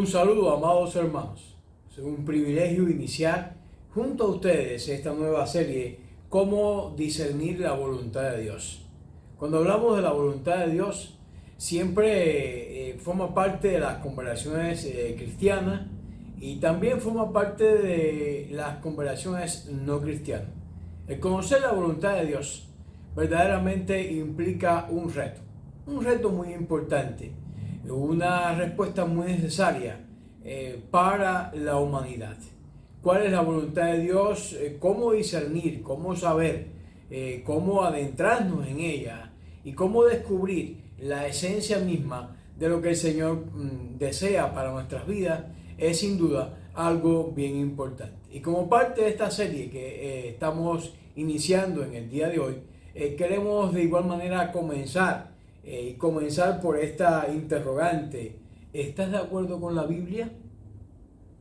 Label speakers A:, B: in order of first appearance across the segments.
A: Un saludo, amados hermanos. Es un privilegio iniciar junto a ustedes esta nueva serie, Cómo discernir la voluntad de Dios. Cuando hablamos de la voluntad de Dios, siempre forma parte de las conversaciones cristianas y también forma parte de las conversaciones no cristianas. El conocer la voluntad de Dios verdaderamente implica un reto muy importante, una respuesta muy necesaria para la humanidad. ¿Cuál es la voluntad de Dios? ¿Cómo discernir? ¿Cómo saber? ¿Cómo adentrarnos en ella? Y cómo descubrir la esencia misma de lo que el Señor desea para nuestras vidas es sin duda algo bien importante. Y como parte de esta serie que estamos iniciando en el día de hoy, queremos de igual manera comenzar por esta interrogante. ¿Estás de acuerdo con la Biblia?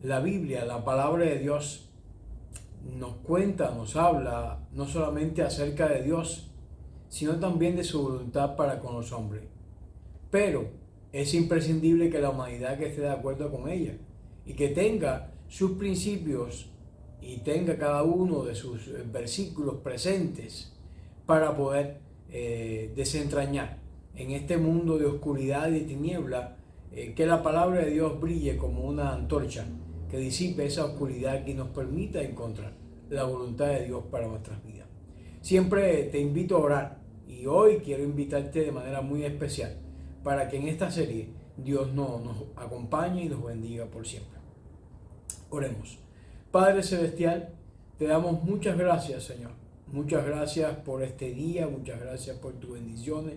A: La Biblia, la palabra de Dios, nos cuenta, nos habla no solamente acerca de Dios, sino también de su voluntad para con los hombres. Pero es imprescindible que la humanidad que esté de acuerdo con ella y que tenga sus principios y tenga cada uno de sus versículos presentes para poder desentrañar en este mundo de oscuridad y tiniebla, que la palabra de Dios brille como una antorcha que disipe esa oscuridad y nos permita encontrar la voluntad de Dios para nuestras vidas. Siempre te invito a orar y hoy quiero invitarte de manera muy especial para que en esta serie Dios nos acompañe y nos bendiga por siempre. Oremos. Padre Celestial, te damos muchas gracias, Señor. Muchas gracias por este día, muchas gracias por tus bendiciones,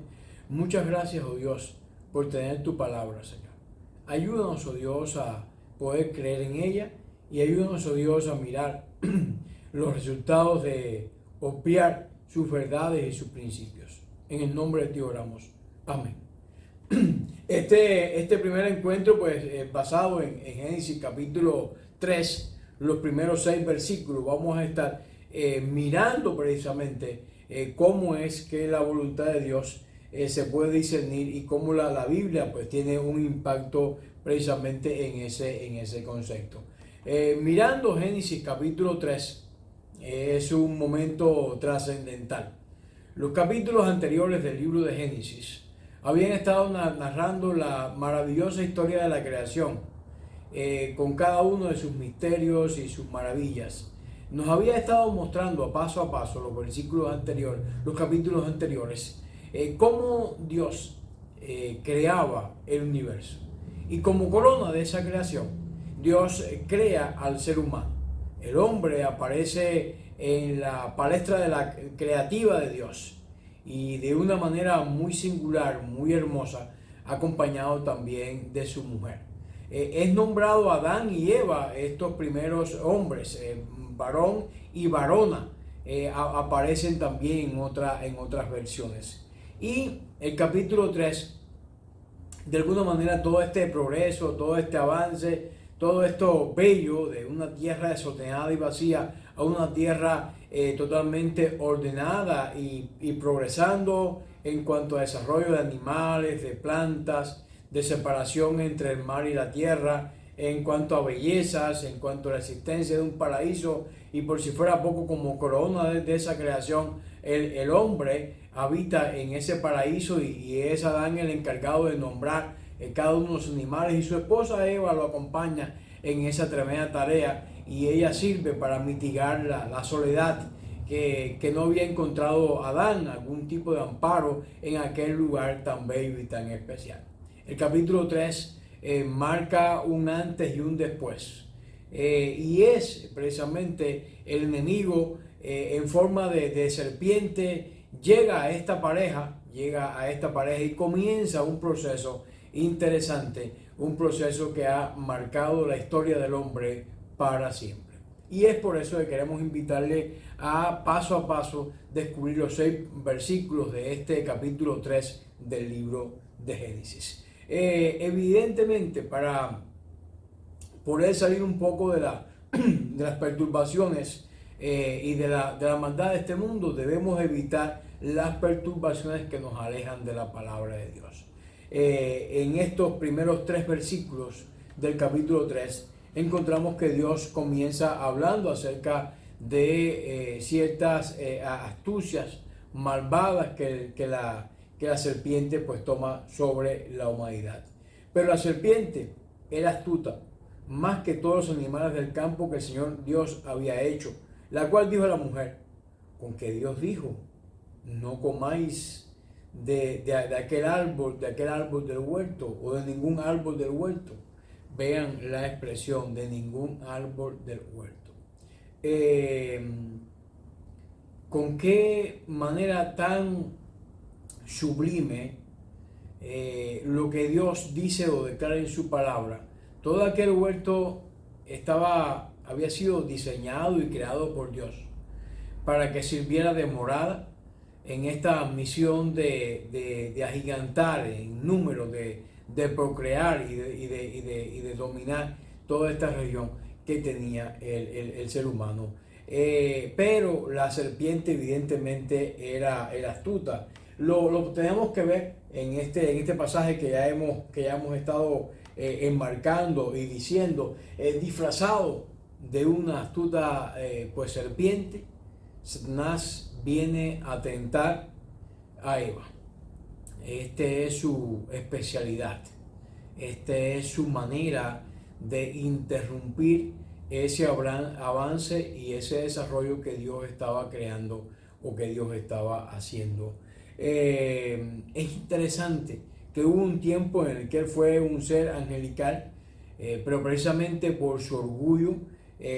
A: muchas gracias, oh Dios, por tener tu palabra, Señor. Ayúdanos, oh Dios, a poder creer en ella y ayúdanos, oh Dios, a mirar los resultados de obviar sus verdades y sus principios. En el nombre de ti oramos. Amén. Este primer encuentro, pues, basado en Génesis capítulo 3, los primeros 6 versículos, vamos a estar mirando precisamente cómo es que la voluntad de Dios se puede discernir y cómo la Biblia pues tiene un impacto precisamente en ese concepto. Mirando Génesis capítulo 3 es un momento trascendental. Los capítulos anteriores del libro de Génesis habían estado narrando la maravillosa historia de la creación, con cada uno de sus misterios y sus maravillas. Nos había estado mostrando paso a paso los versículos anteriores, los capítulos anteriores, cómo Dios creaba el universo. Y como corona de esa creación, Dios crea al ser humano. El hombre aparece en la palestra de la creativa de Dios y de una manera muy singular, muy hermosa, acompañado también de su mujer. Es nombrado Adán y Eva, estos primeros hombres, varón y varona, aparecen también en otras versiones. Y el capítulo 3, de alguna manera, todo este progreso, todo este avance, todo esto bello de una tierra desordenada y vacía a una tierra totalmente ordenada y progresando en cuanto a desarrollo de animales, de plantas, de separación entre el mar y la tierra, en cuanto a bellezas, en cuanto a la existencia de un paraíso, y por si fuera poco, como corona de esa creación, el hombre habita en ese paraíso y es Adán el encargado de nombrar cada uno de los animales, y su esposa Eva lo acompaña en esa tremenda tarea, y ella sirve para mitigar la soledad que no había encontrado Adán, algún tipo de amparo en aquel lugar tan bello y tan especial. El capítulo 3 marca un antes y un después, y es precisamente el enemigo en forma de serpiente llega a esta pareja y comienza un proceso interesante, un proceso que ha marcado la historia del hombre para siempre. Y es por eso que queremos invitarle a paso descubrir los 6 versículos de este capítulo 3 del libro de Génesis. Evidentemente, para poder salir un poco de las perturbaciones y de la maldad de este mundo, debemos evitar las perturbaciones que nos alejan de la palabra de Dios. En estos primeros 3 versículos del capítulo 3, encontramos que Dios comienza hablando acerca de ciertas astucias malvadas que la serpiente pues toma sobre la humanidad. Pero la serpiente era astuta, más que todos los animales del campo que el Señor Dios había hecho, la cual dijo a la mujer, con que Dios dijo, no comáis de aquel árbol del huerto, o de ningún árbol del huerto. Vean la expresión, de ningún árbol del huerto. Con qué manera tan sublime lo que Dios dice o declara en su palabra. Todo aquel huerto había sido diseñado y creado por Dios para que sirviera de morada en esta misión de agigantar en número, de procrear y de dominar toda esta región que tenía el ser humano. Pero la serpiente evidentemente era astuta. Lo tenemos que ver en este pasaje que ya hemos estado enmarcando y diciendo, disfrazado de una astuta pues serpiente. Satanás viene a tentar a Eva. Esta es su especialidad. Esta es su manera de interrumpir ese avance y ese desarrollo que Dios estaba creando o que Dios estaba haciendo. Es interesante que hubo un tiempo en el que él fue un ser angelical, pero precisamente por su orgullo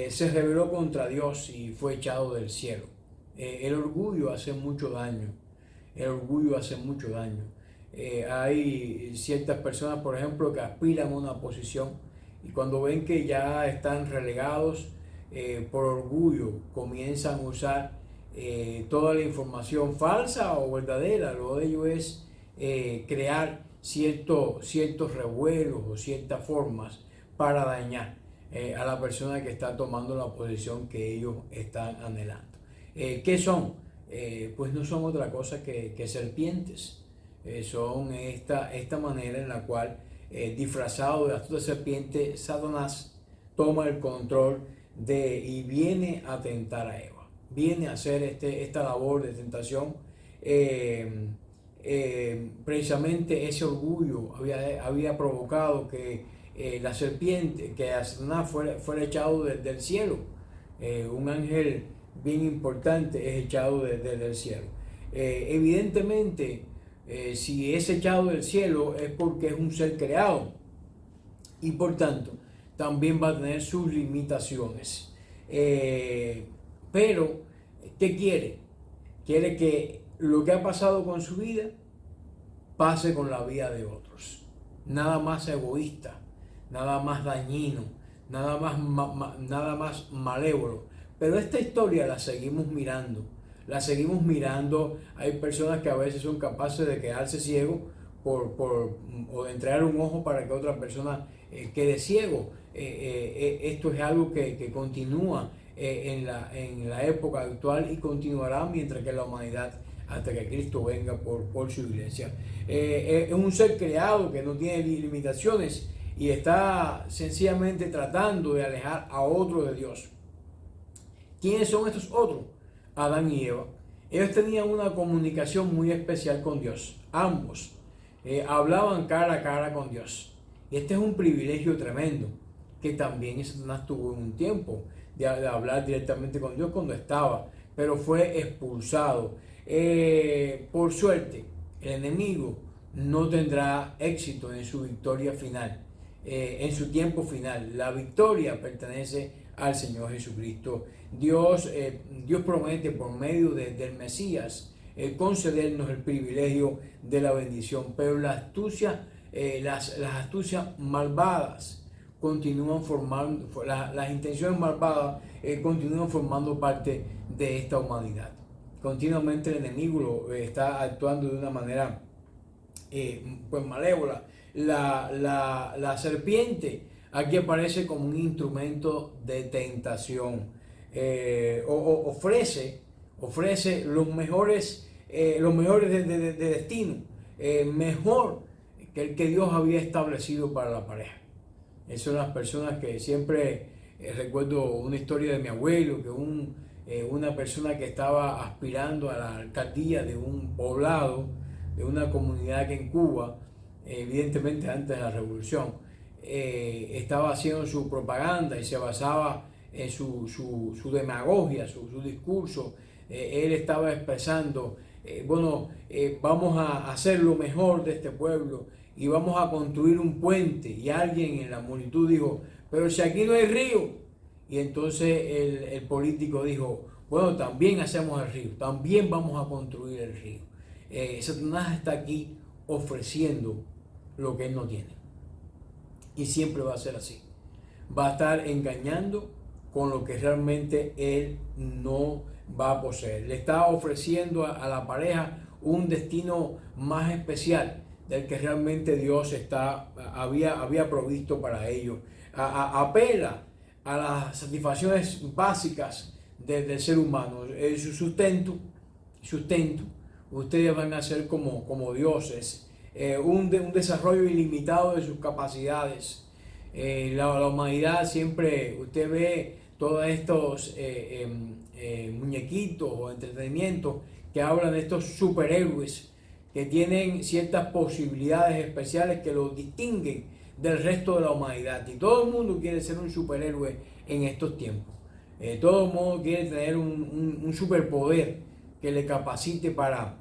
A: se rebeló contra Dios y fue echado del cielo. El orgullo hace mucho daño. El orgullo hace mucho daño. Hay ciertas personas, por ejemplo, que aspiran a una posición y cuando ven que ya están relegados por orgullo, comienzan a usar toda la información falsa o verdadera. Lo de ello es crear ciertos revuelos o ciertas formas para dañar a la persona que está tomando la posición que ellos están anhelando. ¿Qué son? Pues no son otra cosa que serpientes. Son esta manera en la cual, disfrazado de astuta serpiente, Satanás toma el control y viene a tentar a Eva. Viene a hacer esta labor de tentación. Precisamente ese orgullo había provocado que la serpiente, que a Satanás fuera echado del cielo. Un ángel bien importante es echado desde el cielo. Evidentemente, si es echado del cielo es porque es un ser creado y por tanto también va a tener sus limitaciones. Pero, ¿qué quiere? Quiere que lo que ha pasado con su vida pase con la vida de otros. Nada más egoísta, nada más dañino, nada más malévolo. Pero esta historia la seguimos mirando. Hay personas que a veces son capaces de quedarse ciegos o de entregar un ojo para que otra persona quede ciego. Esto es algo que continúa en la época actual y continuará mientras que la humanidad, hasta que Cristo venga por su iglesia. Es un ser creado que no tiene limitaciones y está sencillamente tratando de alejar a otro de Dios. ¿Quiénes son estos otros? Adán y Eva. Ellos tenían una comunicación muy especial con Dios. Ambos hablaban cara a cara con Dios. Y este es un privilegio tremendo que también Satanás tuvo en un tiempo de hablar directamente con Dios cuando estaba, pero fue expulsado. Por suerte, el enemigo no tendrá éxito en su victoria final, en su tiempo final. La victoria pertenece al Señor Jesucristo. Dios promete por medio del Mesías concedernos el privilegio de la bendición, pero las astucias malvadas continúan formando, las intenciones malvadas continúan formando parte de esta humanidad. Continuamente el enemigo está actuando de una manera pues malévola. La serpiente aquí aparece como un instrumento de tentación. Ofrece los mejores de destino, mejor que el que Dios había establecido para la pareja. Esas son las personas que siempre recuerdo una historia de mi abuelo, que una persona que estaba aspirando a la alcaldía de un poblado, de una comunidad que en Cuba, evidentemente antes de la revolución, estaba haciendo su propaganda y se basaba en su demagogia, su discurso. Él estaba expresando, vamos a hacer lo mejor de este pueblo y vamos a construir un puente. Y alguien en la multitud dijo, pero si aquí no hay río. Y entonces el político dijo, bueno, también hacemos el río, también vamos a construir el río. Satanás está aquí ofreciendo lo que él no tiene. Y siempre va a ser así. Va a estar engañando con lo que realmente él no va a poseer. Le está ofreciendo a la pareja un destino más especial del que realmente Dios había provisto para ellos. Apela a las satisfacciones básicas del ser humano, su sustento. Ustedes van a ser como dioses, un desarrollo ilimitado de sus capacidades. La humanidad siempre, usted ve todos estos muñequitos o entretenimientos que hablan de estos superhéroes que tienen ciertas posibilidades especiales que los distinguen del resto de la humanidad. Y todo el mundo quiere ser un superhéroe en estos tiempos. Todo el mundo quiere tener un superpoder que le capacite para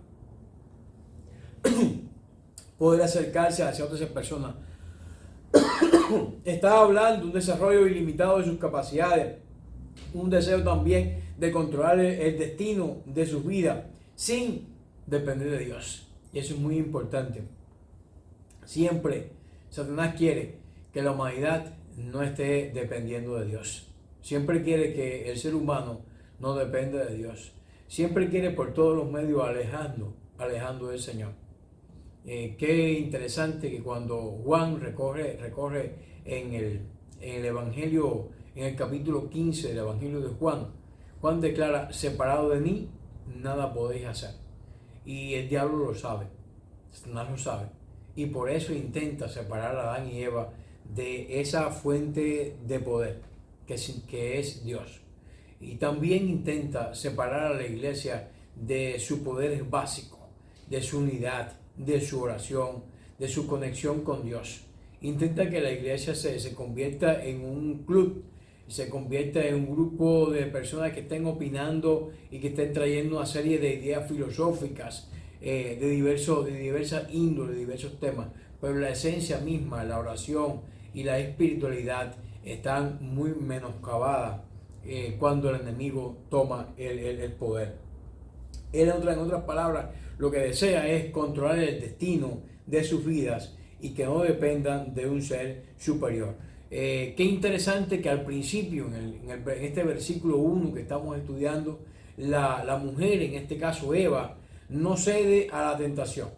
A: poder acercarse hacia otras personas. Está hablando de un desarrollo ilimitado de sus capacidades, un deseo también de controlar el destino de sus vidas sin depender de Dios. Y eso es muy importante. Siempre Satanás quiere que la humanidad no esté dependiendo de Dios. Siempre quiere que el ser humano no dependa de Dios. Siempre quiere por todos los medios alejando del Señor. Qué interesante que cuando Juan recorre en el Evangelio, en el capítulo 15 del Evangelio de Juan, Juan declara, separado de mí, nada podéis hacer. Y el diablo lo sabe, Satanás lo sabe. Y por eso intenta separar a Adán y Eva de esa fuente de poder que es Dios. Y también intenta separar a la iglesia de su poder básico, de su unidad, de su oración, de su conexión con Dios. Intenta que la iglesia se convierta en un club, se convierta en un grupo de personas que estén opinando y que estén trayendo una serie de ideas filosóficas de diversas índoles, de diversos temas, pero la esencia misma, la oración y la espiritualidad están muy menoscabadas cuando el enemigo toma el poder. Él, en otras palabras, lo que desea es controlar el destino de sus vidas y que no dependan de un ser superior. Qué interesante que al principio, en este versículo 1 que estamos estudiando, la mujer, en este caso Eva, no cede a la tentación,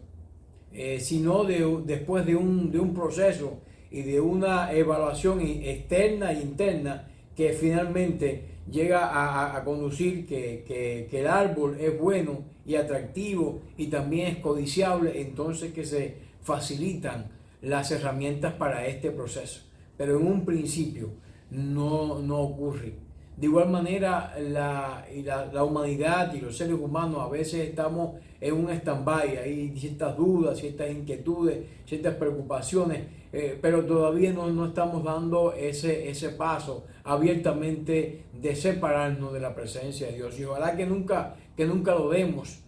A: sino después de un proceso y de una evaluación externa e interna que finalmente llega a conducir que el árbol es bueno y atractivo y también es codiciable, entonces que se facilitan las herramientas para este proceso. Pero en un principio no ocurre. De igual manera, la humanidad y los seres humanos a veces estamos en un stand-by, hay ciertas dudas, ciertas inquietudes, ciertas preocupaciones, pero todavía no estamos dando ese paso abiertamente de separarnos de la presencia de Dios. Y ojalá que nunca lo demos,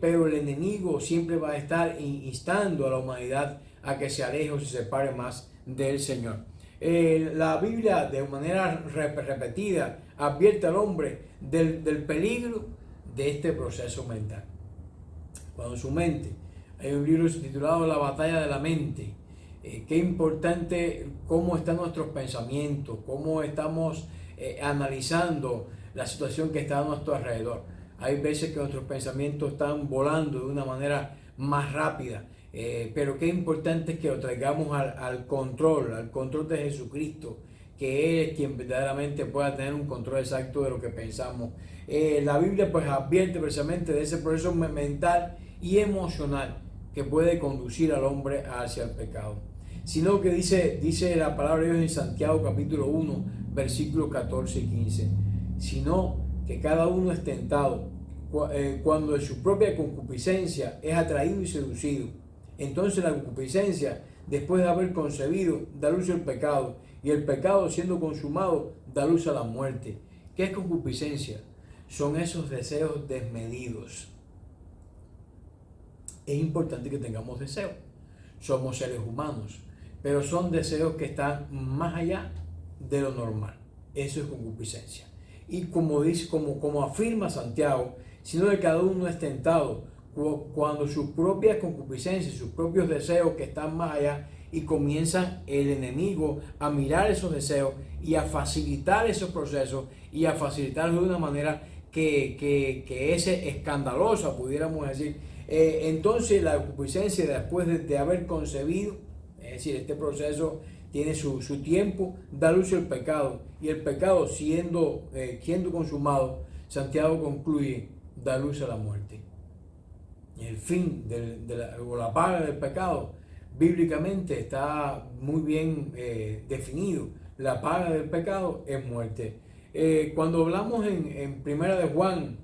A: pero el enemigo siempre va a estar instando a la humanidad a que se aleje o se separe más del Señor. La Biblia de manera repetida advierte al hombre del peligro de este proceso mental. Cuando su mente, hay un libro titulado La batalla de la mente. Qué importante cómo están nuestros pensamientos, cómo estamos analizando la situación que está a nuestro alrededor. Hay veces que nuestros pensamientos están volando de una manera más rápida. Pero qué importante es que lo traigamos al control de Jesucristo, que Él es quien verdaderamente pueda tener un control exacto de lo que pensamos. La Biblia pues advierte precisamente de ese proceso mental y emocional que puede conducir al hombre hacia el pecado. sino que dice la palabra de Dios en Santiago capítulo 1, versículos 14 y 15, sino que cada uno es tentado cuando de su propia concupiscencia es atraído y seducido. Entonces la concupiscencia, después de haber concebido, da luz al pecado, y el pecado, siendo consumado, da luz a la muerte. ¿Qué es concupiscencia? Son esos deseos desmedidos. Es importante que tengamos deseos. Somos seres humanos, pero son deseos que están más allá de lo normal. Eso es concupiscencia. Y como afirma Santiago, sino que cada uno es tentado cuando sus propias concupiscencias, sus propios deseos que están más allá, y comienzan el enemigo a mirar esos deseos y a facilitar esos procesos y a facilitarlos de una manera que es escandalosa, pudiéramos decir. Entonces la concupiscencia, después de haber concebido, es decir, este proceso tiene su tiempo, da luz al pecado, y el pecado siendo consumado, Santiago concluye, da luz a la muerte. El fin o la paga del pecado bíblicamente está muy bien definido. La paga del pecado es muerte. Cuando hablamos en Primera de Juan,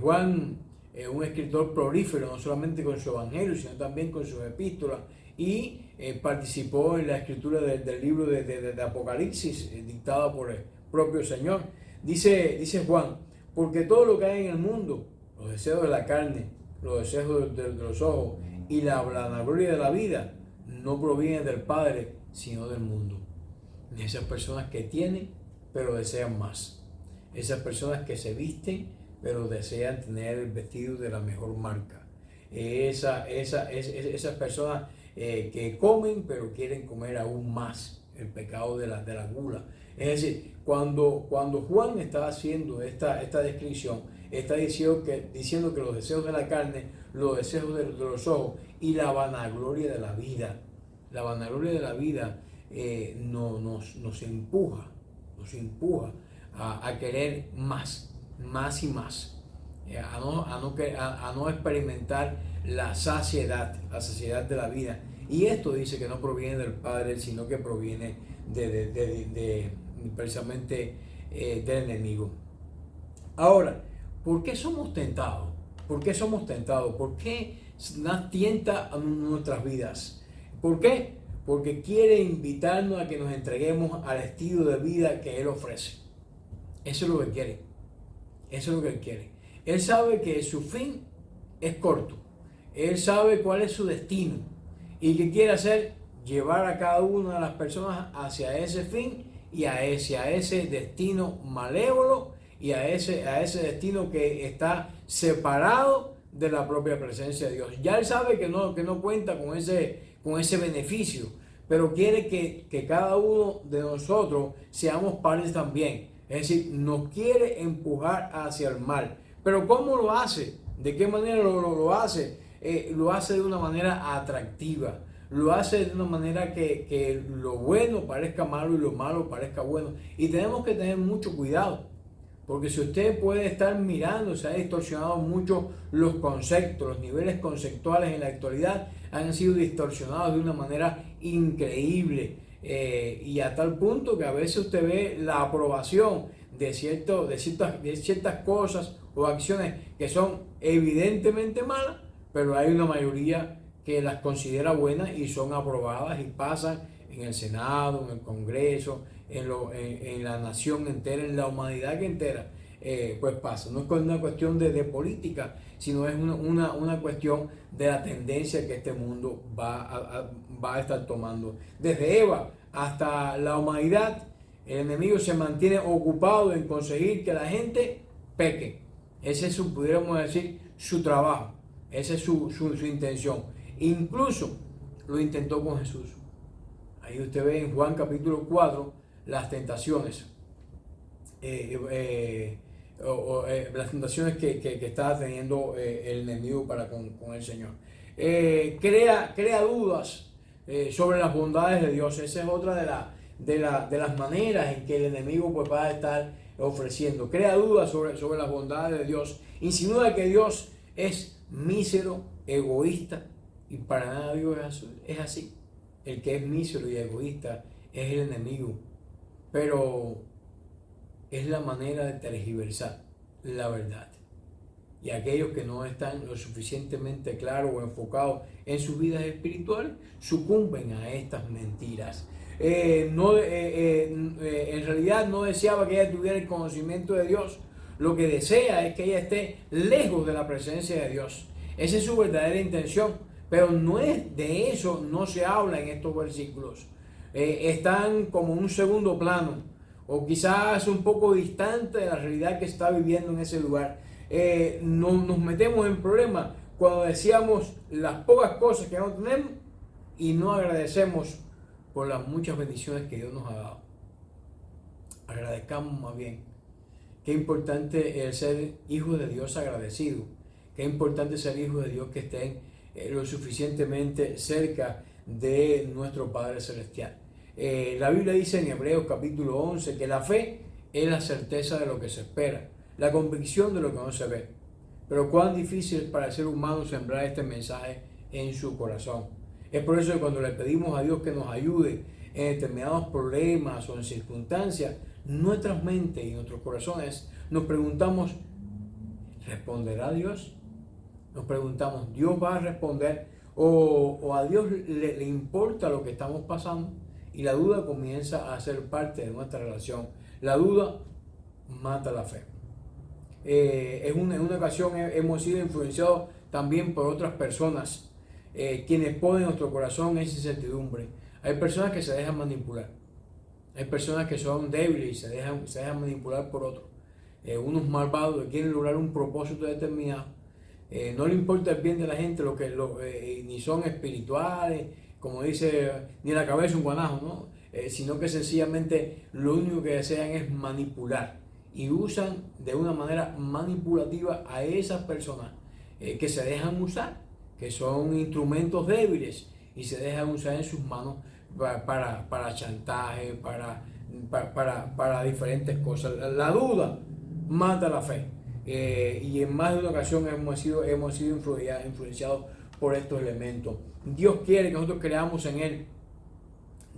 A: Juan es un escritor prolífero, no solamente con su evangelio, sino también con sus epístolas, y participó en la escritura del libro de Apocalipsis, dictado por el propio Señor. Dice Juan, porque todo lo que hay en el mundo, los deseos de la carne, los deseos de los ojos y la vanagloria de la vida, no provienen del Padre, sino del mundo. De esas personas que tienen, pero desean más. Esas personas que se visten, pero desean tener el vestido de la mejor marca. Esas personas que comen, pero quieren comer aún más. El pecado de la gula. Es decir, cuando Juan está haciendo esta descripción, está diciendo que los deseos de la carne, los deseos de los ojos y la vanagloria de la vida, nos empuja a querer más y más, a no experimentar la saciedad de la vida. Y esto dice que no proviene del Padre, sino que proviene precisamente del enemigo. Ahora, ¿por qué somos tentados? ¿Por qué somos tentados? ¿Por qué nos tienta a nuestras vidas? ¿Por qué? Porque quiere invitarnos a que nos entreguemos al estilo de vida que Él ofrece. Eso es lo que quiere. Eso es lo que Él quiere. Él sabe que su fin es corto. Él sabe cuál es su destino. ¿Y qué quiere hacer? Llevar a cada una de las personas hacia ese fin y a ese destino malévolo y a ese destino que está separado de la propia presencia de Dios. Ya Él sabe que no cuenta con ese beneficio, pero quiere que cada uno de nosotros seamos partes también. Es decir, nos quiere empujar hacia el mal. Pero ¿cómo lo hace? ¿De qué manera lo hace? Lo hace de una manera atractiva. Lo hace de una manera que lo bueno parezca malo y lo malo parezca bueno. Y tenemos que tener mucho cuidado. Porque si usted puede estar mirando, se ha distorsionado mucho los conceptos, los niveles conceptuales en la actualidad han sido distorsionados de una manera increíble. Y a tal punto que a veces usted ve la aprobación de ciertas cosas o acciones que son evidentemente malas, pero hay una mayoría que las considera buenas y son aprobadas y pasan en el Senado, en el Congreso, en la nación entera, en la humanidad entera, pues pasa. No es una cuestión de política, sino es una cuestión de la tendencia que este mundo va a estar tomando. Desde Eva hasta la humanidad, el enemigo se mantiene ocupado en conseguir que la gente peque. Ese es pudiéramos decir, su trabajo. Esa es su intención. Incluso lo intentó con Jesús. Ahí usted ve en Juan capítulo 4 las tentaciones. Las tentaciones que estaba teniendo el enemigo para con el Señor. Crea dudas sobre las bondades de Dios. Esa es otra de las maneras en que el enemigo pues, va a estar ofreciendo. Crea dudas sobre las bondades de Dios. Insinúa que Dios es mísero, egoísta, y para nada Dios es así. el que es mísero y egoísta es el enemigo, pero es la manera de tergiversar la verdad. Y aquellos que no están lo suficientemente claros o enfocados en sus vidas espirituales sucumben a estas mentiras. En realidad no deseaba que ella tuviera el conocimiento de Dios. Lo que desea es que ella esté lejos de la presencia de Dios. Esa es su verdadera intención. Pero no es de eso, no se habla en estos versículos. Están como en un segundo plano, o quizás un poco distante de la realidad que está viviendo en ese lugar. Nos metemos en problemas cuando decíamos las pocas cosas que no tenemos y no agradecemos por las muchas bendiciones que Dios nos ha dado. Agradezcamos más bien. Qué importante es ser hijo de Dios agradecido. Qué importante ser hijo de Dios que estén lo suficientemente cerca de nuestro Padre Celestial. La Biblia dice en Hebreos capítulo 11 que la fe es la certeza de lo que se espera, la convicción de lo que no se ve. Pero cuán difícil es para el ser humano sembrar este mensaje en su corazón. Es por eso que cuando le pedimos a Dios que nos ayude en determinados problemas o en circunstancias, nuestras mentes y nuestros corazones nos preguntamos, ¿responderá Dios? Nos preguntamos, ¿Dios va a responder? ¿O a Dios le importa lo que estamos pasando? Y la duda comienza a ser parte de nuestra relación. La duda mata la fe. En una ocasión hemos sido influenciados también por otras personas, quienes ponen en nuestro corazón esa incertidumbre. Hay personas que se dejan manipular. Hay personas que son débiles y se dejan manipular por otros. Unos malvados que quieren lograr un propósito determinado. No le importa el bien de la gente, ni son espirituales, como dice, ni la cabeza un guanajo, ¿no? Sino que sencillamente lo único que desean es manipular y usan de una manera manipulativa a esas personas que se dejan usar, que son instrumentos débiles y se dejan usar en sus manos para chantaje, para diferentes cosas. La duda mata la fe. Y en más de una ocasión hemos sido influenciados por estos elementos. Dios quiere que nosotros creamos en Él.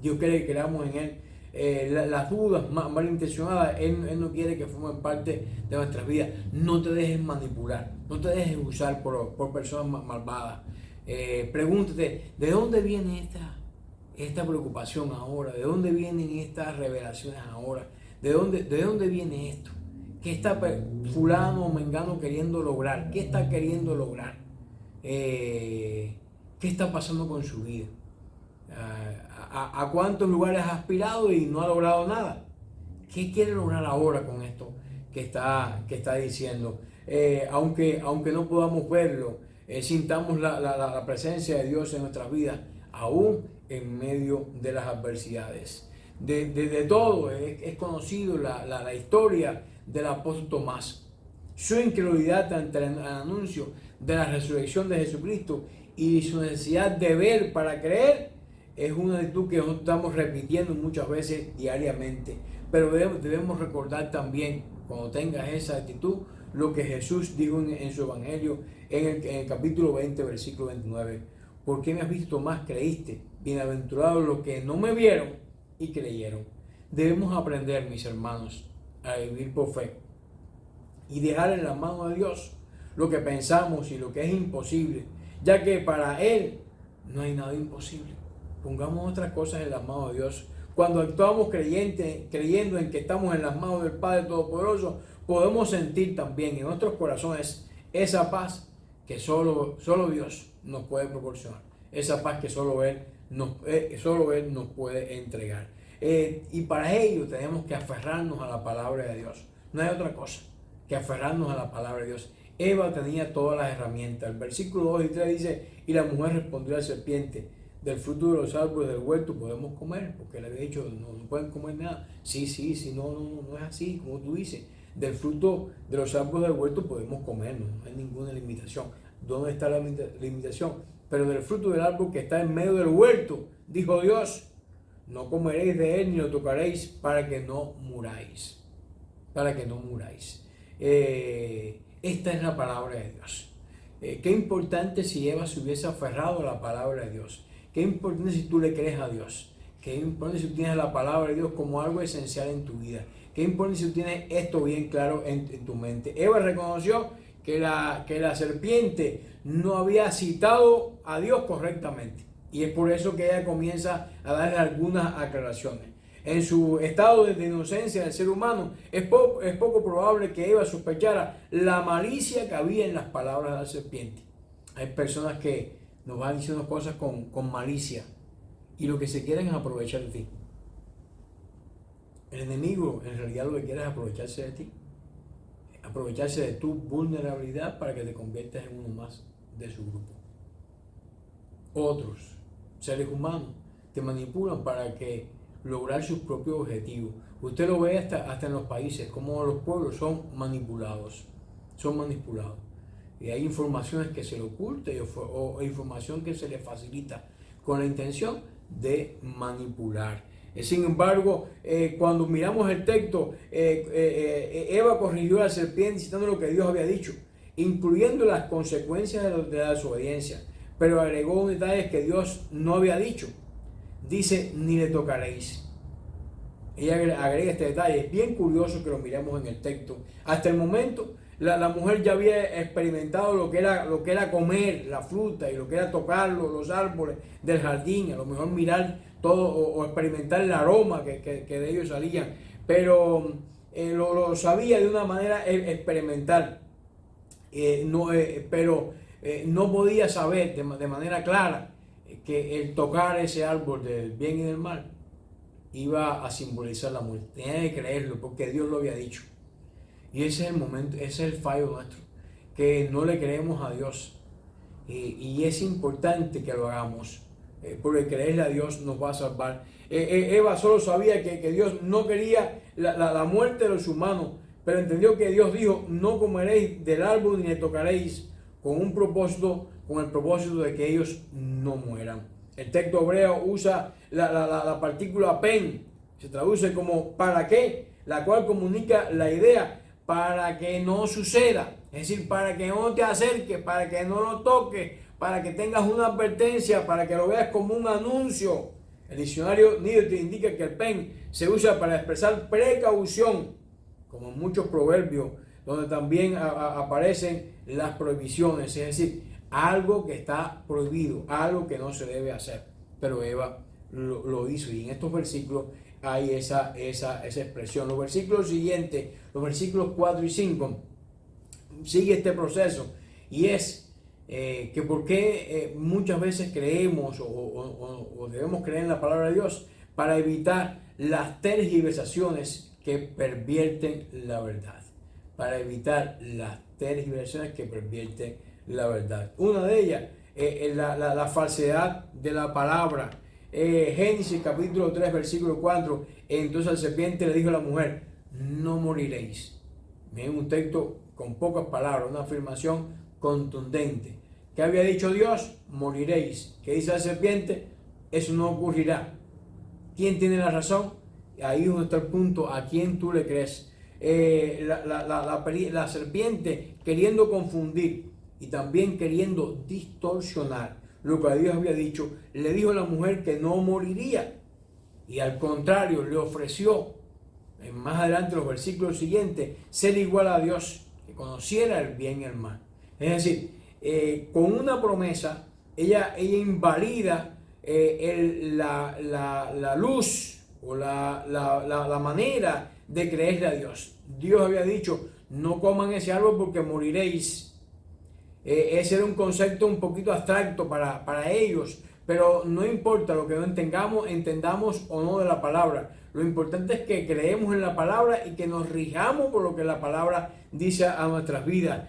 A: Dios quiere que creamos en Él. Las dudas malintencionadas, Él no quiere que formen parte de nuestras vidas. No te dejes manipular, no te dejes usar por personas malvadas. Pregúntate, ¿de dónde viene esta preocupación ahora? ¿De dónde vienen estas revelaciones ahora? ¿De dónde viene esto? ¿Qué está fulano o mengano queriendo lograr? ¿Qué está queriendo lograr? ¿Qué está pasando con su vida? ¿A cuántos lugares ha aspirado y no ha logrado nada? ¿Qué quiere lograr ahora con esto que está diciendo? Aunque no podamos verlo, sintamos la presencia de Dios en nuestras vidas, aún en medio de las adversidades. De todo es conocido la historia del apóstol Tomás. Su incredulidad ante el anuncio de la resurrección de Jesucristo y su necesidad de ver para creer es una actitud que nosotros estamos repitiendo muchas veces diariamente. Pero debemos recordar también, cuando tengas esa actitud, lo que Jesús dijo en su evangelio en el capítulo 20, versículo 29. ¿Por qué me has visto, Tomás? Creíste. Bienaventurados los que no me vieron y creyeron. Debemos aprender, mis hermanos, a vivir por fe y dejar en las manos de Dios lo que pensamos y lo que es imposible, ya que para Él no hay nada imposible. Pongamos otras cosas en las manos de Dios. Cuando actuamos creyendo en que estamos en las manos del Padre Todopoderoso, podemos sentir también en nuestros corazones esa paz que solo Dios nos puede proporcionar, esa paz que solo Él nos puede entregar. Y para ello tenemos que aferrarnos a la palabra de Dios. No hay otra cosa que aferrarnos a la palabra de Dios. Eva tenía todas las herramientas. El versículo 2 y 3 dice, y la mujer respondió a la serpiente, del fruto de los árboles del huerto podemos comer, porque le había dicho, no pueden comer nada. Sí, no es así, como tú dices. Del fruto de los árboles del huerto podemos comer, no hay ninguna limitación. ¿Dónde está la limitación? Pero del fruto del árbol que está en medio del huerto, dijo Dios, no comeréis de él ni lo tocaréis para que no muráis. Para que no muráis. Esta es la palabra de Dios. Qué importante si Eva se hubiese aferrado a la palabra de Dios. Qué importante si tú le crees a Dios. Qué importante si tú tienes la palabra de Dios como algo esencial en tu vida. Qué importante si tú tienes esto bien claro en tu mente. Eva reconoció que la serpiente no había citado a Dios correctamente. Y es por eso que ella comienza a darle algunas aclaraciones. En su estado de inocencia del ser humano, es poco probable que Eva sospechara la malicia que había en las palabras de la serpiente. Hay personas que nos van diciendo cosas con malicia y lo que se quieren es aprovechar de ti. El enemigo en realidad lo que quiere es aprovecharse de ti, aprovecharse de tu vulnerabilidad para que te conviertas en uno más de su grupo. Otros seres humanos te manipulan para que lograr sus propios objetivos. Usted lo ve hasta en los países, como los pueblos son manipulados. Y hay informaciones que se le oculta o información que se le facilita con la intención de manipular. Sin embargo, cuando miramos el texto, Eva corrigió a la serpiente citando lo que Dios había dicho, incluyendo las consecuencias de la desobediencia, pero agregó un detalle que Dios no había dicho. Dice, ni le tocaréis. Ella agrega este detalle. Es bien curioso que lo miremos en el texto. Hasta el momento, la mujer ya había experimentado lo que era comer la fruta y lo que era tocar los árboles del jardín, a lo mejor mirar todo o experimentar el aroma que de ellos salían, pero lo sabía de una manera experimental, pero no podía saber de manera clara que el tocar ese árbol del bien y del mal iba a simbolizar la muerte. Tenía que creerlo porque Dios lo había dicho. Y ese es el momento, ese es el fallo nuestro, que no le creemos a Dios. Y es importante que lo hagamos, porque creerle a Dios nos va a salvar. Eva solo sabía que Dios no quería la muerte de los humanos, pero entendió que Dios dijo, no comeréis del árbol ni le tocaréis, con el propósito de que ellos no mueran. El texto hebreo usa la partícula pen, se traduce como para qué, la cual comunica la idea para que no suceda, es decir, para que no te acerques, para que no lo toques, para que tengas una advertencia, para que lo veas como un anuncio. El diccionario Nido te indica que el pen se usa para expresar precaución, como en muchos proverbios, donde también aparecen las prohibiciones, es decir, algo que está prohibido, algo que no se debe hacer. Pero Eva lo hizo, y en estos versículos hay esa expresión. Los versículos siguientes, los versículos 4 y 5, sigue este proceso, y es que por qué muchas veces creemos o debemos creer en la palabra de Dios para evitar las tergiversaciones que pervierten la verdad. Para evitar las tergiversaciones que pervierten la verdad. Una de ellas es la falsedad de la palabra. Génesis capítulo 3 versículo 4, entonces la serpiente le dijo a la mujer, no moriréis. Es un texto con pocas palabras, una afirmación contundente. ¿Qué había dicho Dios? Moriréis. ¿Qué dice la serpiente? Eso no ocurrirá. ¿Quién tiene la razón? Ahí es donde está el punto, ¿a quién tú le crees? La serpiente queriendo confundir y también queriendo distorsionar lo que Dios había dicho, le dijo a la mujer que no moriría, y al contrario le ofreció, más adelante los versículos siguientes, ser igual a Dios, que conociera el bien y el mal. Es decir, con una promesa ella invalida la luz o la manera de creerle a Dios. Dios había dicho, no coman ese árbol porque moriréis. Ese era un concepto un poquito abstracto para ellos, pero no importa lo que no entendamos o no de la palabra. Lo importante es que creemos en la palabra y que nos rijamos por lo que la palabra dice a nuestras vidas.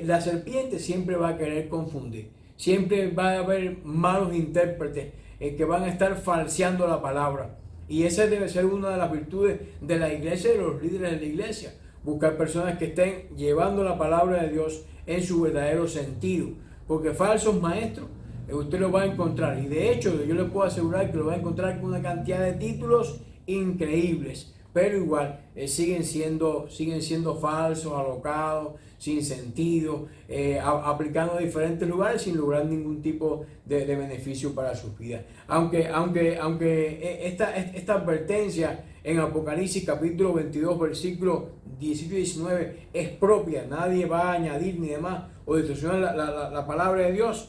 A: La serpiente siempre va a querer confundir, siempre va a haber malos intérpretes que van a estar falseando la palabra. Y esa debe ser una de las virtudes de la iglesia y de los líderes de la iglesia. Buscar personas que estén llevando la palabra de Dios en su verdadero sentido. Porque falsos maestros usted los va a encontrar. Y de hecho yo le puedo asegurar que lo va a encontrar con una cantidad de títulos increíbles. pero igual siguen siendo falsos, alocados, sin sentido, aplicando a diferentes lugares sin lograr ningún tipo de beneficio para sus vidas. Aunque esta advertencia en Apocalipsis capítulo 22, versículos 18 y 19 es propia, nadie va a añadir ni demás o distorsionar la palabra de Dios.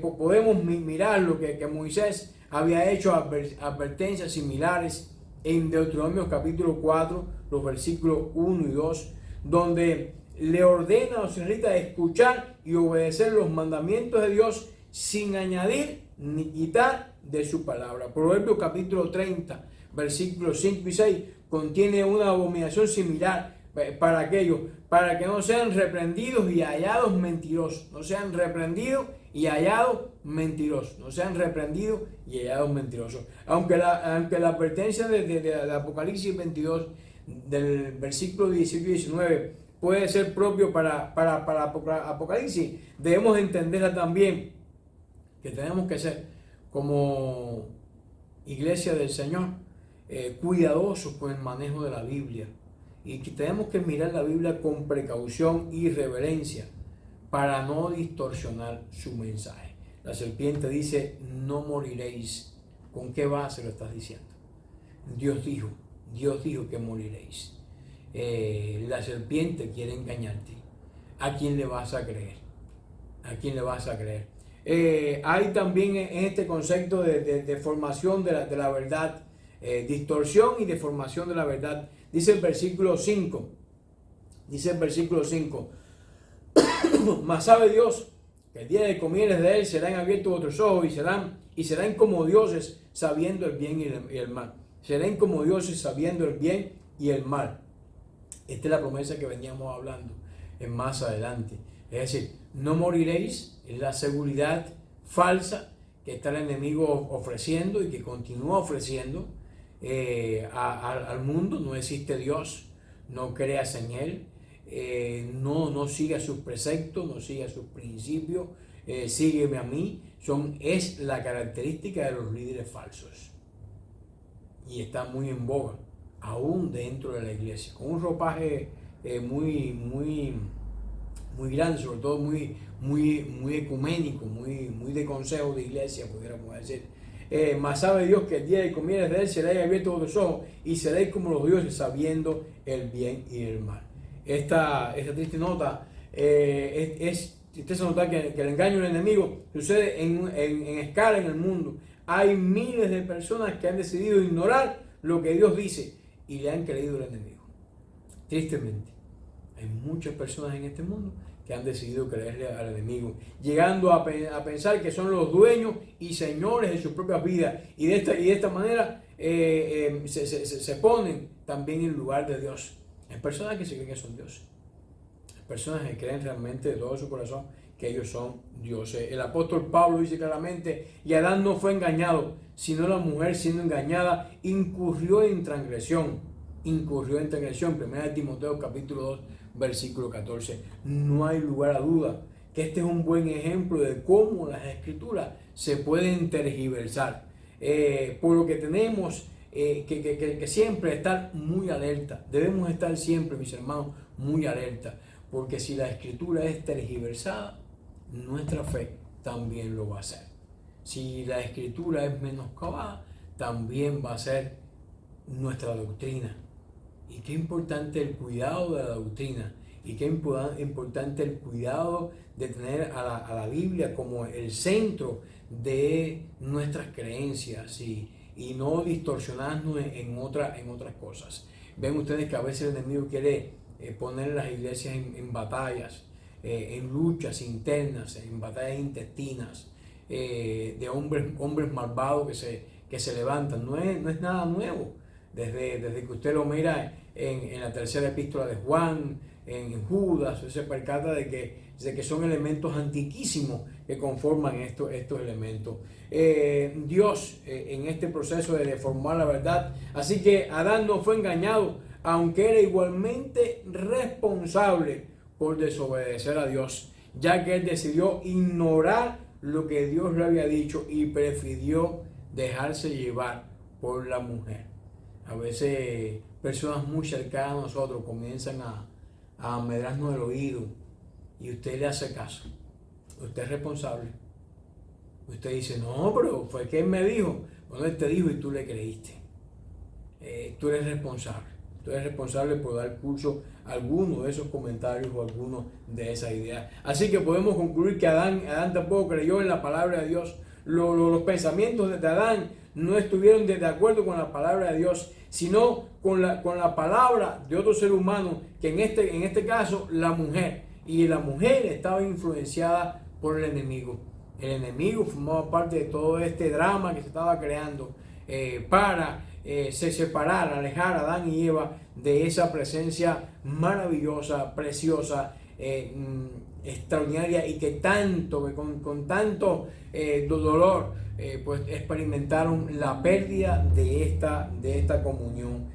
A: Podemos mirar lo que Moisés había hecho advertencias similares en Deuteronomio capítulo 4, los versículos 1 y 2, donde le ordena a los israelitas escuchar y obedecer los mandamientos de Dios sin añadir ni quitar de su palabra. Proverbios capítulo 30, versículos 5 y 6 contiene una abominación similar para aquellos, para que no sean reprendidos y hallados mentirosos, no sean reprendidos y hallados mentirosos, no sean reprendidos y hallados mentirosos. Aunque la advertencia de Apocalipsis 22, del versículo 18 y 19, puede ser propio para Apocalipsis, debemos entenderla también, que tenemos que ser como iglesia del Señor, cuidadosos con el manejo de la Biblia, y que tenemos que mirar la Biblia con precaución y reverencia para no distorsionar su mensaje. La serpiente dice: no moriréis. ¿Con qué base lo estás diciendo? Dios dijo que moriréis. La serpiente quiere engañarte. ¿A quién le vas a creer? ¿A quién le vas a creer? Hay también en este concepto de formación de la verdad, distorsión y deformación de la verdad. Dice el versículo 5, mas sabe Dios que el día de comieres de él serán abiertos vuestros ojos y serán como dioses sabiendo el bien y el mal. Serán como dioses sabiendo el bien y el mal. Esta es la promesa que veníamos hablando más adelante. Es decir, no moriréis, es la seguridad falsa que está el enemigo ofreciendo y que continúa ofreciendo al mundo. No existe Dios, no creas en Él, no sigas sus preceptos, no sigas sus principios, sígueme a mí. Es la característica de los líderes falsos y está muy en boga, aún dentro de la iglesia, con un ropaje muy grande, sobre todo muy ecuménico, muy de consejo de iglesia, pudiéramos decir. Mas sabe Dios que el día de comieres de él seréis abiertos los ojos y seréis como los dioses sabiendo el bien y el mal. Esta triste nota usted se nota que el engaño del enemigo sucede en escala en el mundo. Hay miles de personas que han decidido ignorar lo que Dios dice y le han creído al enemigo. Tristemente, hay muchas personas en este mundo que han decidido creerle al enemigo, llegando a pensar que son los dueños y señores de sus propias vidas, y de esta manera se ponen también en lugar de Dios. Hay personas que se creen que son dioses, hay personas que creen realmente de todo su corazón que ellos son dioses. El apóstol Pablo dice claramente: y Adán no fue engañado, sino la mujer, siendo engañada, incurrió en transgresión. 1 Timoteo capítulo 2, versículo 14. No hay lugar a duda que este es un buen ejemplo de cómo las escrituras se pueden tergiversar. Por lo que tenemos que siempre estar muy alerta. Debemos estar siempre, mis hermanos, muy alerta, porque si la escritura es tergiversada, nuestra fe también lo va a ser. Si la escritura es menoscabada, también va a ser nuestra doctrina. Y qué importante el cuidado de la doctrina, y qué importante el cuidado de tener a la Biblia como el centro de nuestras creencias y no distorsionarnos en otras cosas. Ven ustedes que a veces el enemigo quiere poner las iglesias en batallas, en luchas internas, en batallas intestinas, de hombres malvados que se levantan. No es nada nuevo. Desde que usted lo mira en la tercera epístola de Juan, en Judas, usted se percata de que son elementos antiquísimos que conforman estos elementos. Dios en este proceso de deformar la verdad. Así que Adán no fue engañado, aunque era igualmente responsable por desobedecer a Dios, ya que él decidió ignorar lo que Dios le había dicho y prefirió dejarse llevar por la mujer. A veces personas muy cercanas a nosotros comienzan a medrarnos el oído y usted le hace caso, usted es responsable. Usted dice, no, pero fue que él me dijo. Bueno, él te dijo y tú le creíste. Tú eres responsable. Tú eres responsable por dar curso a alguno de esos comentarios o a alguno de esas ideas. Así que podemos concluir que Adán tampoco creyó en la palabra de Dios. Los pensamientos de Adán no estuvieron de acuerdo con la palabra de Dios, sino con la palabra de otro ser humano, que en este caso la mujer. Y la mujer estaba influenciada por el enemigo. El enemigo formaba parte de todo este drama que se estaba creando para se separar, alejar a Adán y Eva de esa presencia maravillosa, preciosa, extraordinaria, y que con tanto dolor pues experimentaron la pérdida de esta comunión.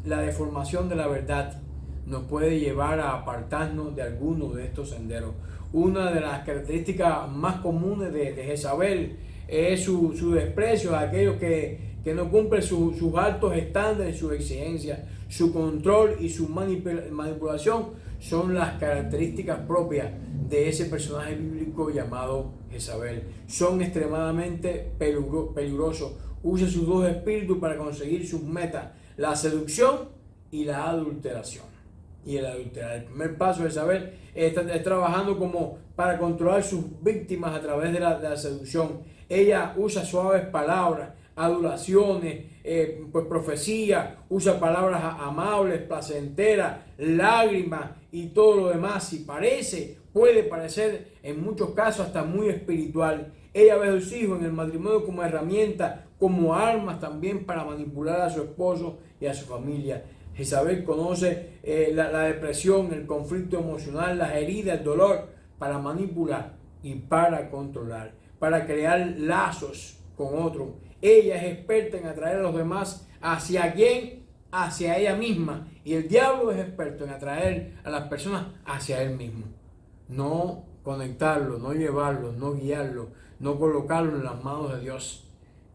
A: La deformación de la verdad nos puede llevar a apartarnos de alguno de estos senderos. Una de las características más comunes de Jezabel es su desprecio a aquellos que no cumplen sus altos estándares, sus exigencias, su control y su manipulación son las características propias de ese personaje bíblico llamado Jezabel. Son extremadamente peligrosos. Usa sus dos espíritus para conseguir sus metas, la seducción y la adulteración. Y el primer paso de Jezabel está trabajando como para controlar sus víctimas a través de la seducción. Ella usa suaves palabras, adulaciones, pues profecía, usa palabras amables, placenteras, lágrimas y todo lo demás. Y puede parecer en muchos casos hasta muy espiritual. Ella ve a sus hijos en el matrimonio como herramienta, como armas también para manipular a su esposo y a su familia. Jezabel conoce la depresión, el conflicto emocional, las heridas, el dolor, para manipular y para controlar, para crear lazos con otros. Ella es experta en atraer a los demás ¿hacia quién? Hacia ella misma. Y el diablo es experto en atraer a las personas hacia él mismo. No conectarlo, no llevarlo, no guiarlo, no colocarlo en las manos de Dios.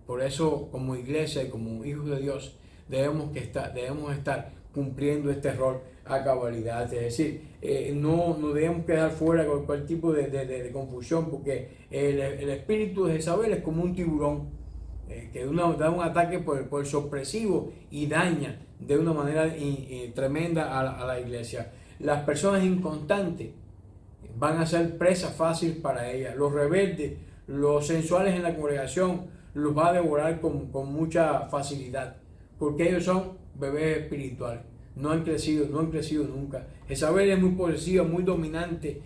A: Por eso, como iglesia y como hijos de Dios, debemos estar cumpliendo este rol a cabalidad. Es decir, no debemos quedar fuera con cualquier tipo de confusión, porque el espíritu de Jezabel es como un tiburón que da un ataque por sorpresivo y daña de una manera tremenda a la iglesia. Las personas inconstantes van a ser presa fácil para ella. Los rebeldes, los sensuales en la congregación, los va a devorar con mucha facilidad, porque ellos son bebés espirituales, no han crecido nunca. Jezabel es muy posesiva, muy dominante,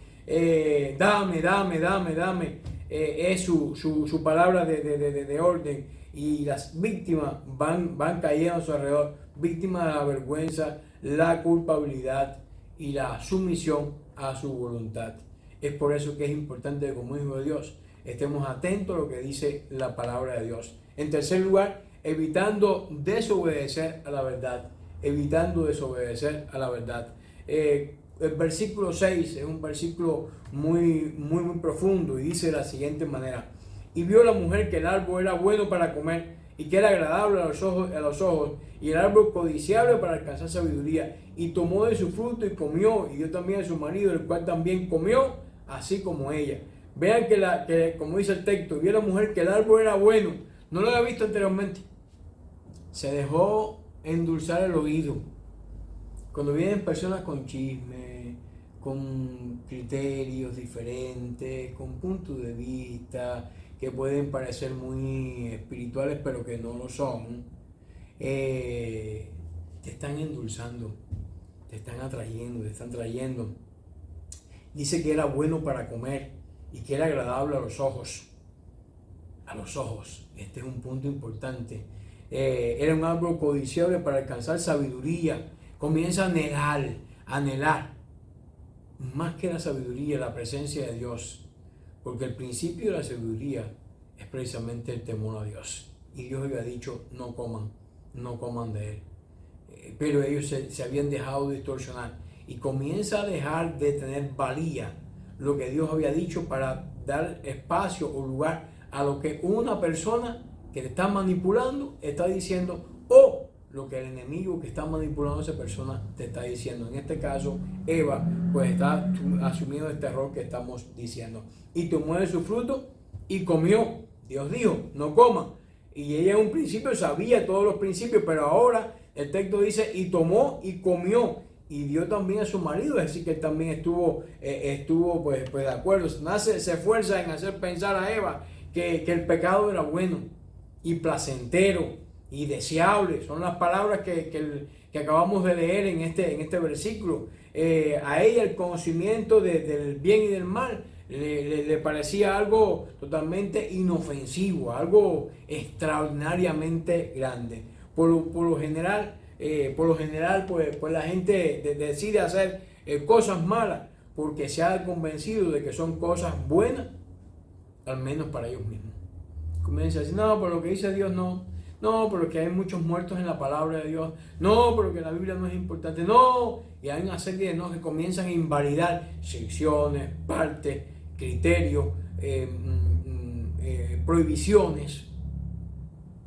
A: dame, es su palabra de orden, y las víctimas van cayendo a su alrededor, víctimas de la vergüenza, la culpabilidad y la sumisión a su voluntad. Es por eso que es importante que como hijos de Dios estemos atentos a lo que dice la palabra de Dios. En tercer lugar, evitando desobedecer a la verdad. El versículo 6 es un versículo muy profundo y dice de la siguiente manera: y vio la mujer que el árbol era bueno para comer y que era agradable a los ojos y el árbol codiciable para alcanzar sabiduría, y tomó de su fruto y comió, y dio también a su marido, el cual también comió, así como ella. Vean que como dice el texto, vio la mujer que el árbol era bueno, no lo había visto anteriormente. Se dejó endulzar el oído. Cuando vienen personas con chisme, con criterios diferentes, con puntos de vista que pueden parecer muy espirituales pero que no lo son, te están endulzando, te están atrayendo, te están trayendo. Dice que era bueno para comer y que era agradable a los ojos. A los ojos, este es un punto importante. Era un árbol codiciable para alcanzar sabiduría. Comienza a anhelar más que la sabiduría, la presencia de Dios, porque el principio de la sabiduría es precisamente el temor a Dios. Y Dios había dicho: no coman de él. Pero ellos se habían dejado distorsionar, y comienza a dejar de tener valía lo que Dios había dicho, para dar espacio o lugar a lo que una persona que te está manipulando está diciendo, o lo que el enemigo que está manipulando a esa persona te está diciendo. En este caso, Eva pues está asumiendo este error que estamos diciendo. Y tomó de su fruto y comió. Dios dijo, no coma. Y ella en un principio sabía todos los principios, pero ahora el texto dice, y tomó y comió. Y dio también a su marido, es decir, que él también estuvo pues de acuerdo. Se esfuerza en hacer pensar a Eva que el pecado era bueno y placentero y deseable. Son las palabras que acabamos de leer en este versículo. A ella el conocimiento del bien y del mal le parecía algo totalmente inofensivo, algo extraordinariamente grande. Por lo general, pues la gente decide hacer cosas malas porque se ha convencido de que son cosas buenas, al menos para ellos mismos. Comienza a decir, no, por lo que dice Dios no. No, pero que hay muchos muertos en la palabra de Dios. No, pero que la Biblia no es importante. No, y hay una serie de no que comienzan a invalidar secciones, partes, criterios, prohibiciones,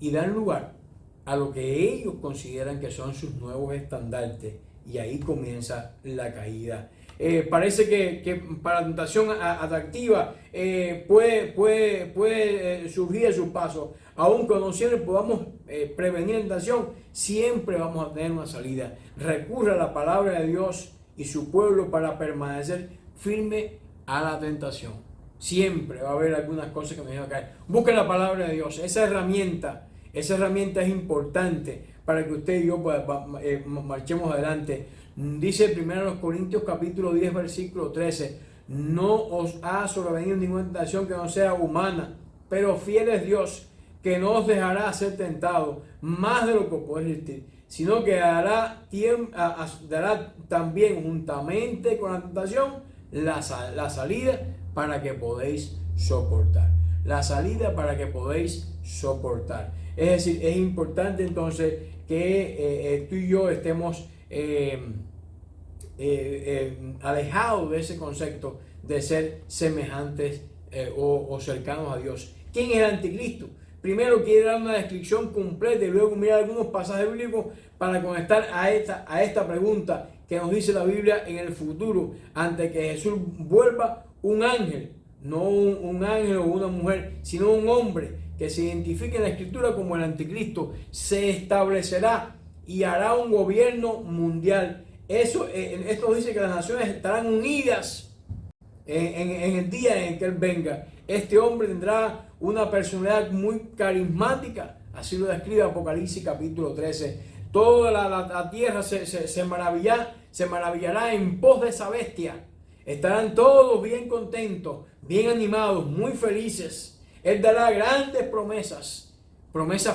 A: y dan lugar a lo que ellos consideran que son sus nuevos estandartes, y ahí comienza la caída. Parece que para la tentación atractiva puede surgir a su paso. Aun conociendo y podamos prevenir la tentación, siempre vamos a tener una salida. Recurre a la palabra de Dios y su pueblo para permanecer firme a la tentación. Siempre va a haber algunas cosas que nos van a caer. Busque la palabra de Dios, esa herramienta es importante para que usted y yo marchemos adelante. Dice 1 Corintios capítulo 10 versículo 13, no os ha sobrevenido ninguna tentación que no sea humana, pero fiel es Dios, que no os dejará ser tentado más de lo que podéis resistir, sino que dará también juntamente con la tentación la salida para que podéis soportar. La salida para que podéis soportar. Es decir, es importante entonces que tú y yo estemos alejados de ese concepto de ser semejantes o cercanos a Dios. ¿Quién es el anticristo? Primero quiero dar una descripción completa y luego mirar algunos pasajes bíblicos para conectar a esta pregunta que nos dice la Biblia en el futuro, antes que Jesús vuelva, un ángel, no un ángel o una mujer, sino un hombre que se identifique en la Escritura como el anticristo, se establecerá y hará un gobierno mundial. Esto dice que las naciones estarán unidas en el día en que Él venga. Este hombre tendrá una personalidad muy carismática, así lo describe Apocalipsis capítulo 13. Toda la tierra se maravillará en pos de esa bestia. Estarán todos bien contentos, bien animados, muy felices. Él dará grandes promesas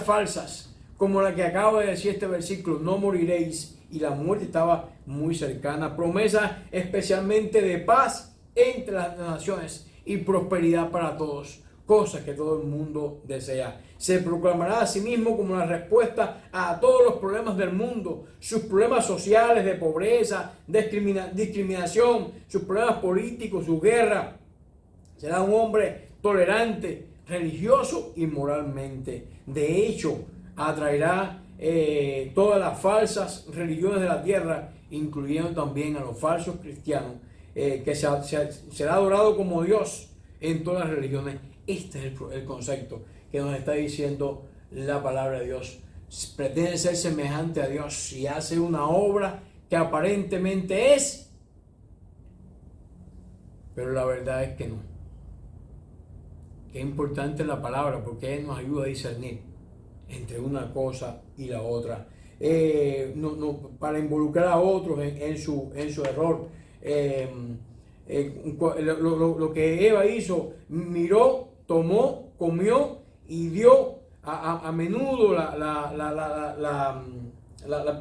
A: falsas, como la que acaba de decir este versículo, no moriréis, y la muerte estaba muy cercana. Promesas especialmente de paz entre las naciones y prosperidad para todos, cosas que todo el mundo desea. Se proclamará a sí mismo como la respuesta a todos los problemas del mundo, sus problemas sociales de pobreza, discriminación, sus problemas políticos, su guerra. Será un hombre tolerante, religioso y moralmente. De hecho, atraerá todas las falsas religiones de la tierra, incluyendo también a los falsos cristianos, que será adorado como Dios en todas las religiones. Este es el concepto que nos está diciendo la palabra de Dios. Pretende ser semejante a Dios y hace una obra que aparentemente es, pero la verdad es que no. Qué importante es la palabra, porque Él nos ayuda a discernir entre una cosa y la otra, para involucrar a otros en su error. Lo que Eva hizo, miró, tomó, comió y dio a menudo la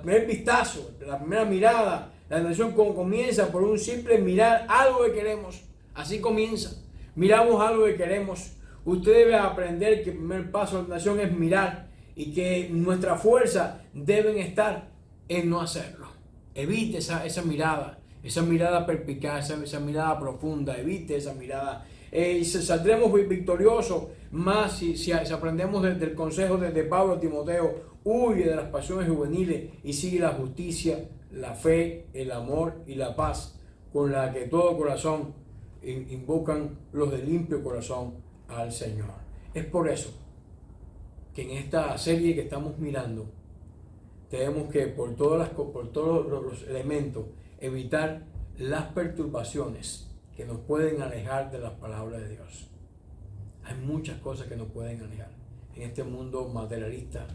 A: primer vistazo, la primera mirada. La tentación comienza por un simple mirar algo que queremos. Así comienza. Miramos algo que queremos. Usted debe aprender que el primer paso de la tentación es mirar y que nuestra fuerza deben estar en no hacerlo. Evite esa mirada perspicaz, esa mirada profunda. Evite esa mirada y saldremos victoriosos más si aprendemos del consejo de Pablo a Timoteo: huye de las pasiones juveniles y sigue la justicia, la fe, el amor y la paz, con la que todo corazón invocan los de limpio corazón al Señor. Es por eso que en esta serie que estamos mirando tenemos que por todos los elementos evitar las perturbaciones que nos pueden alejar de las palabras de Dios. Hay muchas cosas que nos pueden alejar en este mundo materialista,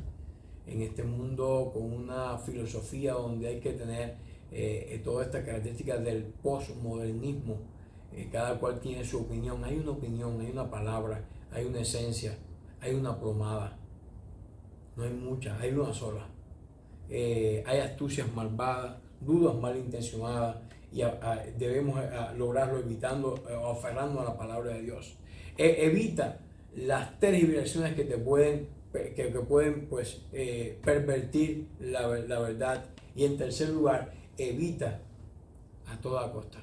A: en este mundo con una filosofía donde hay que tener toda esta característica del postmodernismo. Cada cual tiene su opinión. Hay una opinión, hay una palabra, hay una esencia, hay una plomada. No hay muchas, hay una sola. Hay astucias malvadas, dudas malintencionadas, y debemos lograrlo evitando o aferrando a la palabra de Dios. Evita las tergiversaciones que pueden pues, pervertir la verdad. Y en tercer lugar, evita a toda costa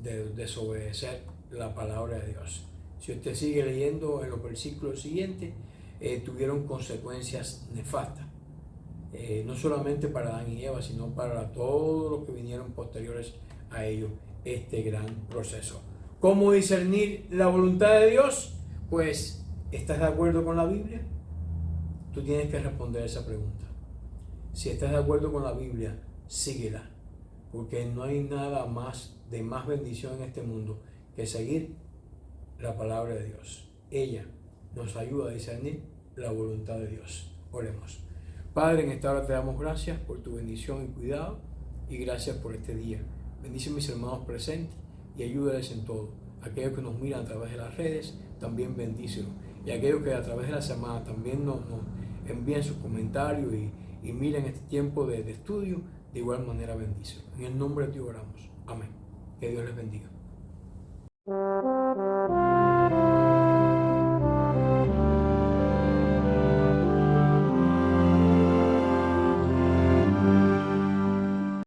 A: de desobedecer la palabra de Dios. Si usted sigue leyendo en los versículos siguientes, tuvieron consecuencias nefastas. No solamente para Adán y Eva, sino para todos los que vinieron posteriores a ellos, este gran proceso. ¿Cómo discernir la voluntad de Dios? Pues, ¿estás de acuerdo con la Biblia? Tú tienes que responder esa pregunta. Si estás de acuerdo con la Biblia, síguela, porque no hay nada más de más bendición en este mundo que seguir la palabra de Dios. Ella nos ayuda a discernir la voluntad de Dios. Oremos. Padre, en esta hora te damos gracias por tu bendición y cuidado, y gracias por este día. Bendice a mis hermanos presentes y ayúdales en todo. Aquellos que nos miran a través de las redes, también bendícelos. Y aquellos que a través de la semana también nos envían sus comentarios y miren este tiempo de estudio, de igual manera bendícelos. En el nombre de Dios oramos. Amén. Que Dios les bendiga.